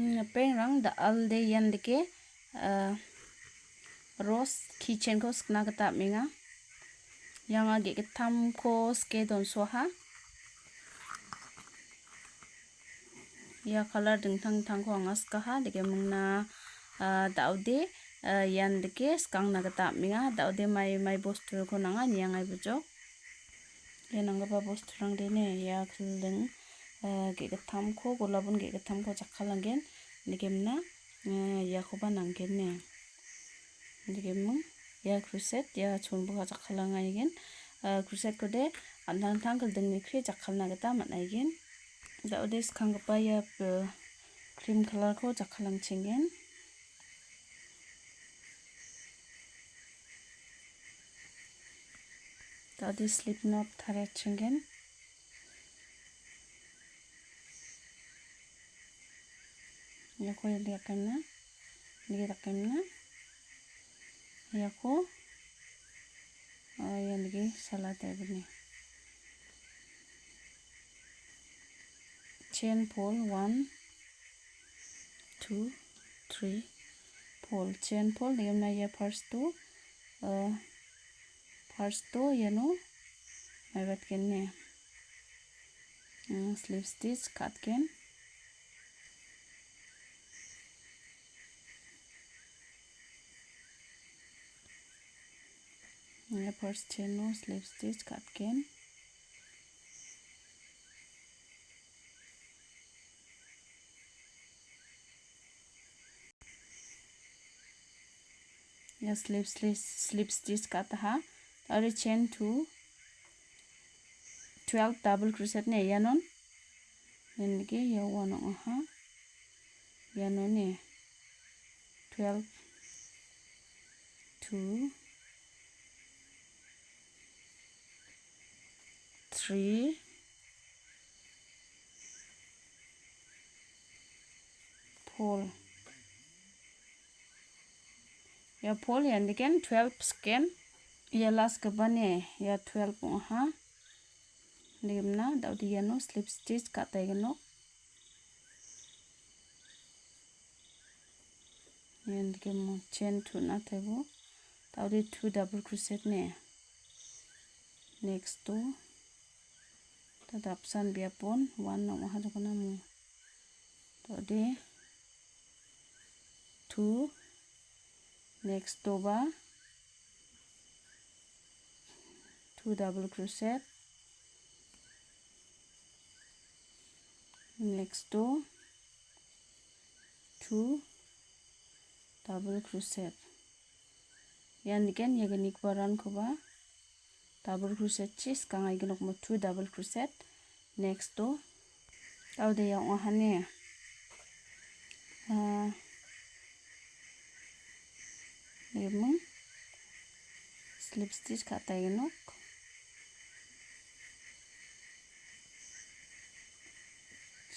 Peng rang da al de yan de ke rose Keychainko skna gata minga yang age ke tham ko ske don so ha ya color dingtang tang ko anga ska ha de ke mungna daude yan de ke skang na gata minga daude mai bostu ko nanga nyang ai bujok ya nanga ba bostu rang de ne ya khling ge ke tham ko golabun ge ke tham ko chakhalangen de ke mna ya ko ba nanggen ne de ke mung ya crochet ya chonbu ga chakhalanga igen crochet ko de antang tang kal ding ni khri chakhalna gata manaigen daude skang pa ya cream color ko chakhalang chingen daude slip knot thare chingen ya ko ya kamna ni ga kamna ya ko ya lagi salah tebni chain pull 1 2 3 pull chain pull de na ya first to ya no mai bat ken ne slip stitch cut ken ya first chain no slip stitch cut ken ya slip stitch cut ha और chain 2 12 double crochet ne yanon nge ya one ha yanon ne 12 2 3 pull ya pull and again 12 scan ya last ke bane ya 12 ha limna daudi yano slip stitch katai gano and ke mo chain 2 na thebo daudi 2 double crochet ne next to tadapsan biapon 1 no ha jokona mo daudi 2 next to ba 2 double crochet next to 2 double crochet yan again yaganik baran ko ba double crochet chi skang ai gnok mo 2 double crochet next to aude yang ohane yemung slip stitch katai gnok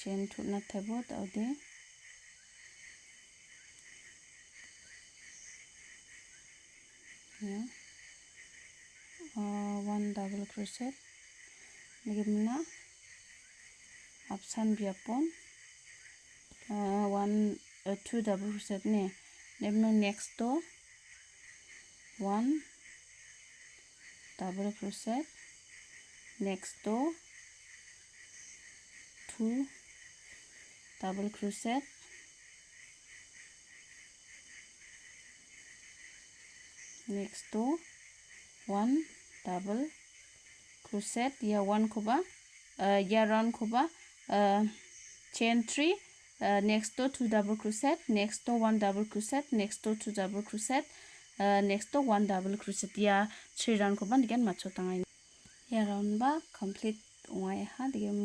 chain 2 na thebo aude ya 1 double crochet nigimna apsan biapon 2 double crochet ne nemno next to 1 double crochet next to 2 double crochet next to 1 double crochet ya 1 koba ya round koba chain 3 next to 2 double crochet next to 1 double crochet next to 2 double crochet next to 1 double crochet ya 3 round koba digan macho tangai ya round ba complete ongai ha digem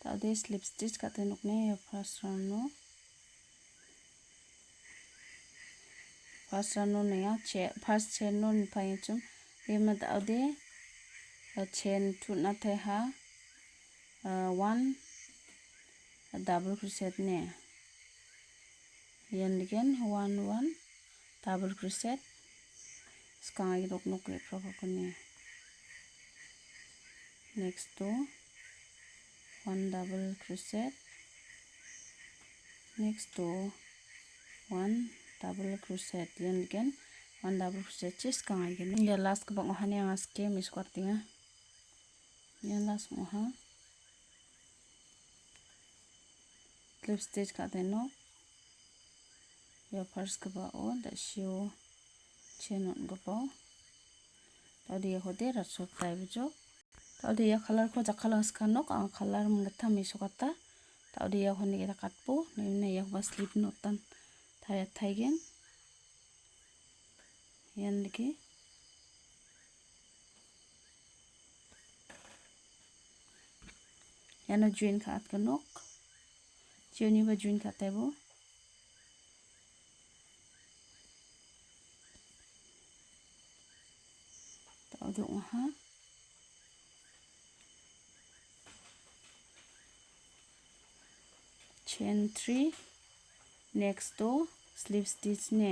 tade slip stitch kate nokne ya first round no ne ya first chain no ni pai chum yema tade chain 2 na the ha 1 double crochet ne yan again 1 double crochet skai rok nok le pro ne next to 1 double crochet next to 1 double crochet yan again 1 double crochet chis kang again ya last ka bang ohan yang aske mis kwartinga yan last oha slip stitch ka teno ya first ka ba o da shiu chain on go pa tadi ya khode ratsot tai bujo tadi ya color ko jakalang skanok ang color mungata misokata tadi ya khone kita katpo ne ya ba slip notan thaya thaigen yan dike yana join ka at kanok chioni ba join ka taibo tadi oha chain 3 next to slip stitch ne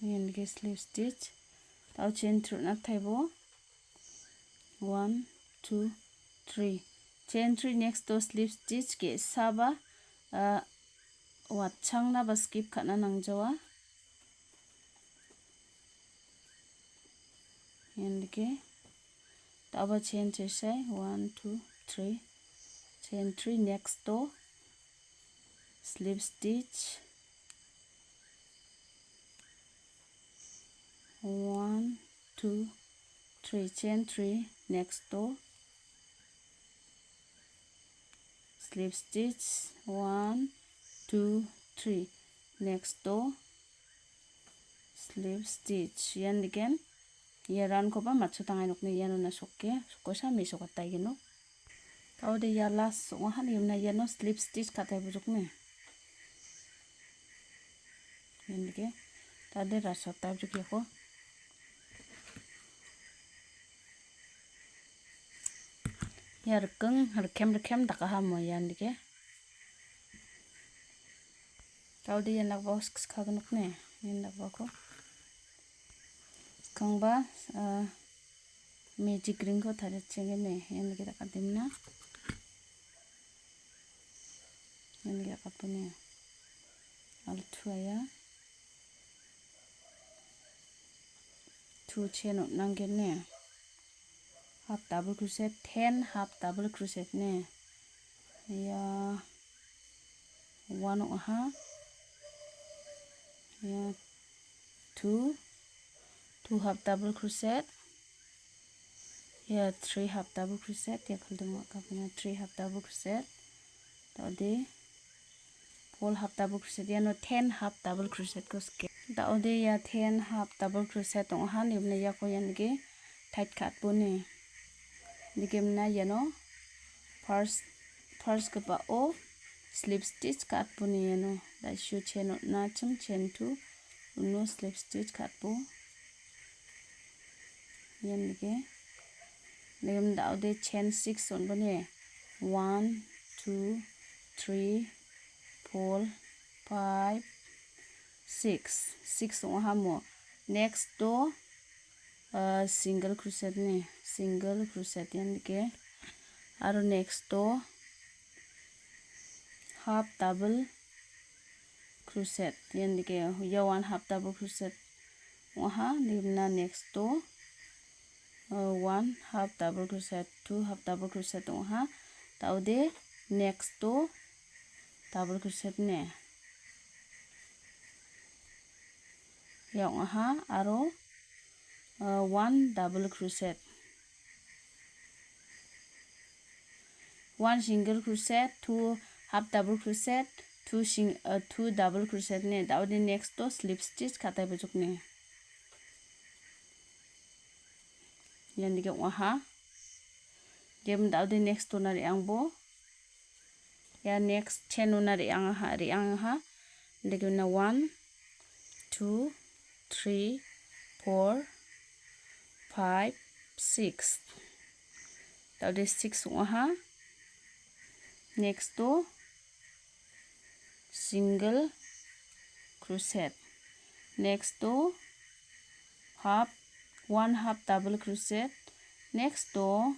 yan dike slip stitch tau chain through na thaibo 1 2 3 chain 3 next to slip stitch ke saba watchang na ba skip khana nangjawa yan dike taba chain chesai 1 2 3 chain 3 next to slip stitch 1 2 3 chain 3 next to slip stitch 1 2 3 next to slip stitch yan again ya ran ko ba matsu tangai nok ne yan na sokke sokko sa mi sokata gino tau de ya last so han yum na yano slip stitch ka tai bujok ne yan dike ta de ra so ta bujok ko ya rekeng rekem tak ha mo yan dike tau de yan nak bos ka gnok ne yan nak ba ko kangba magic ring ko thare chenge ne yan dike ta dimna yan dike kapune al thuaya 2 chain nangen ne half double crochet 10 half double crochet ne ya 1 oha ya 2 half double crochet ya 3 half double crochet ya khaldung ka puna 3 half double crochet tadi 4 half double crochet ya no 10 half double crochet ko ske tadi ya 10 half double crochet tong han yum ne ya ko yan ge tight kat pune dikemna yano first ka ba o slip stitch kat pune yano da shu chain na chum chain 2 no slip stitch kat po yan dike negam da de chain 6 on bane 1 2 3 4 5 6 on ha mo next to single crochet ne single crochet yan dike aro next to half double crochet yan dike ya 1 half double crochet oha nimna next to 1 half double crochet 2 half double crochet oha taude next to double crochet ne ya oha aro 1 double crochet 1 single crochet 2 half double crochet 2 double crochet ne taude next to slip stitch khatai bujok ne yan dike oha dem taude next to nari angbo ya next chain nari ang ha dike na 1 2 3 4 5 6 taude 6 oha next to single crochet next to half 1 half double crochet, next to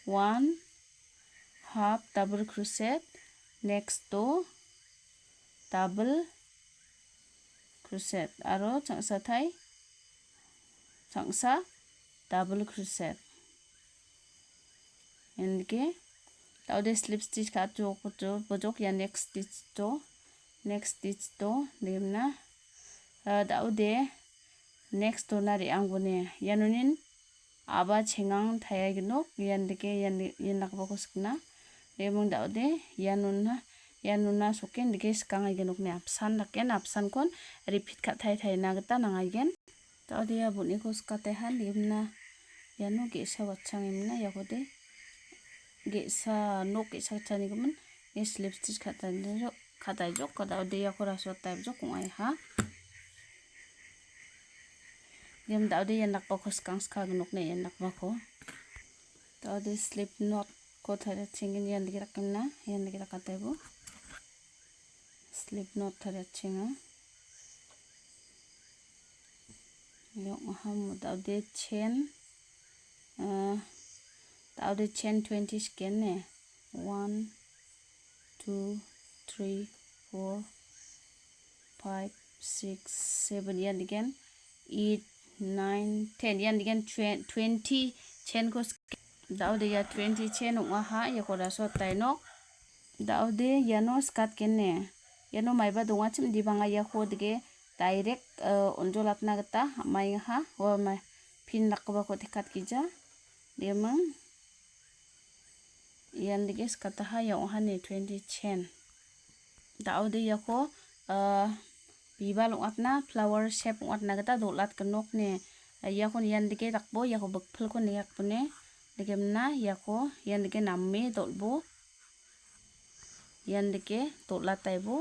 1 half double crochet, next to double crochet, aro changsa thai changsa double crochet. Endike daude slip stitch ka pojok ya next stitch to demna daude next to nari angbone yanunin aba chengang thaya gnok yandike yanakba koskna demung daude yanuna soken dike skang gnok ne apsan laken apsan kon repeat ka thai na gita nangagen daude ya buni koskate han demna yanu gesa watchang emna yakode gesa nok gesa chani gumun ye slip stitch khatai jok kada de yakora so type jok ngai ha gem daude yanak ba khoskang ska gnok ne yanak ba ko daude slip knot ko thara chingin yan dikira kamna yan dikira katai bo slip knot thara chinga yok ham daude chain 20 scan ne 1 2 3 4 5 6 7 yan again 8 9 10 yan again 20 chain ko daude ya 20 chain ong ha ya ko da so tai no daude yano skat kenne yano maiba donga chim di banga ya ko dige direct onjolatna gata mai ha o mai pin lakba ko tikat kija demang yan dige skata ha ya ha ne 20 chain daude ya ko biba longatna flower shape longatna gata dolat knok ne ya kon yan dige rakbo ya ko bakphal ko ne yakpune digemna ya ko yan dige namme dolbo yan dige dolat taibo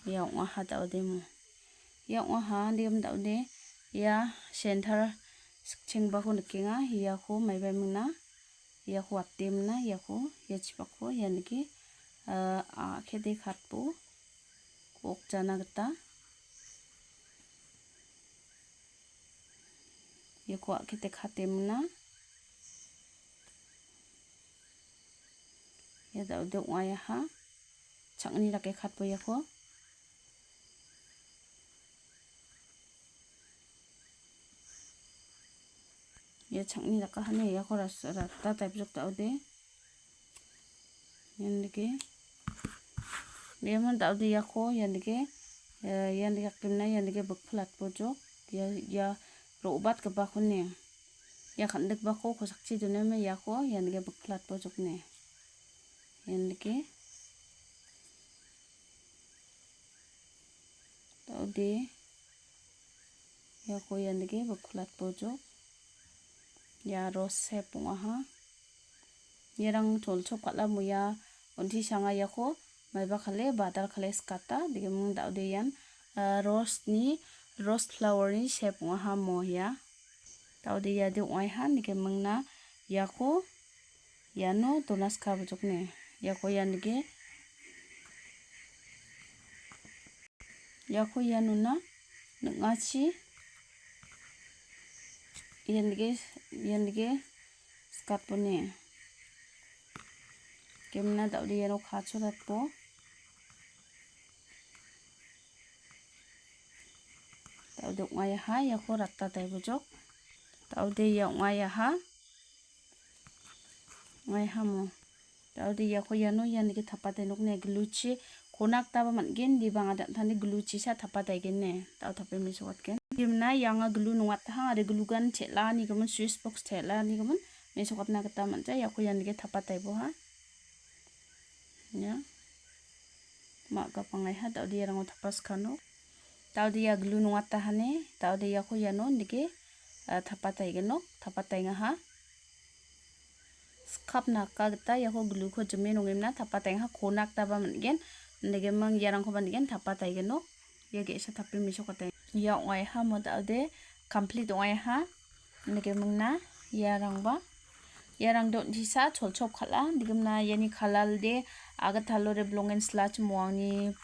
ya ha daude mo ya ha digem daude ya center sikchingba ko nikinga ya ko maiba muna ya ko atemna ya ko ya chipako yan dige khede khatbo kok jana gata ya ko khete khatemna ya daude ya ha changni lake khatbo ya ko ya changni laka hane ya ko rata type jok daude yandike demon daude ya ko yandike kimna yandike bakplat pojok ya robat ka ba ko ne ya khandak ba ko sakchi dune me ya ko yandike bakplat pojok ne yandike daude ya ko yandike bakplat pojok ya rose shape ha yerang chol katla muya onti sanga ya ko maiba khale badal khale skata digemung daude yan rose flower ni shape ha mo ya daude ya de oi han digemung na ya ko yano donas ka bujok ne ya ko yan dige ya ko yanuna ngachi yan dige skat pone kemna daude yano khacho ratpo daude ngaya ha ya ko ratta tai bujok daude ya ngaya ha ngai hamo daude ya ko yano yan dige thapate nok ne gluchi konak taba mangen di banga dan thani gluchi sa thapate gen ne tau thape mi sot ken dimna yanga glu nungat ha are glu gan chela ni gaman switch box chela ni gaman me sokot na gata manja ya ko yan dige thapate bo ha ya ma ka pangai ha daude rango thapas khano daude ya glu nungat ta hane daude ya ko yano dige thapate genok thapate nga ha skap nakka gita ya ko glu ko jeme nongimna thapate ha konak taba mangen nege mang yarang ko bangen thapate genok ya ge sa thape mi sokote ya oi ha mo daude complete oi ha nege mangna yarang do disa cholchop khala digemna yani khalal de aga thalo re blongen slach moangni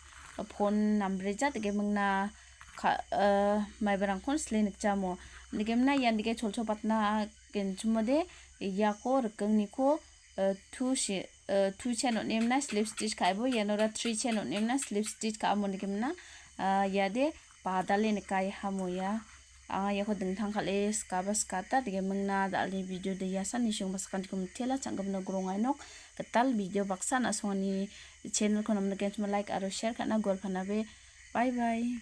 phone nambre ja dige mangna mai barangkon slenik jamo nigemna yan dige cholcho patna gen chumode yako rkengni ko 2 chain nemna slip stitch kaibo yanora 3 chain nemna slip stitch ka amo nigemna yade padale nikai hamo ya yako dengtang kale skaba skata dige mengna dali video de yasan nisung baskan kum tela changgam na grongai nok ketal video baksa na songni channel ko namna gen like aro share kana gol phanabe bye bye.